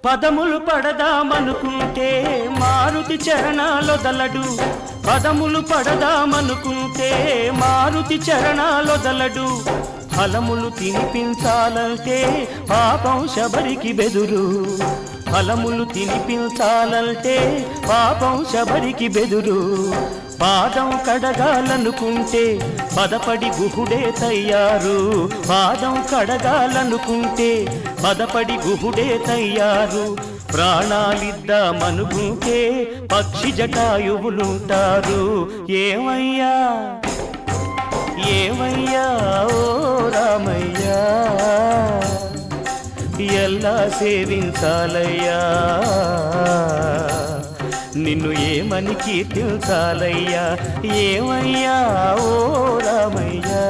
పదములు పడదామనుకుంటే మారుతి చరణాలొదలడు, పదములు పడదామనుకుంటే మారుతి చరణాలొదలడు. ఫలములు తినిపించాలంటే పాపం శబరికి బెదురు, ఫలములు తినిపించాలంటే పాపం శబరికి బెదురు. పాదం కడగాలనుకుంటే పదపడి గుహుడే తయ్యారు, పాదం కడగాలనుకుంటే పదపడి గుహుడే తయ్యారు. ప్రాణాలిద్దామనుకుంటే పక్షి జటాయువులుంటారు. ఏమయ్యా ఏమయ్యా ఓ రామయ్యా, ఎలా సేవించాలయ్యా, నిన్ను ఏమని కీర్తించాలయ్యా. ఏమయ్యా ఓ రామయ్యా.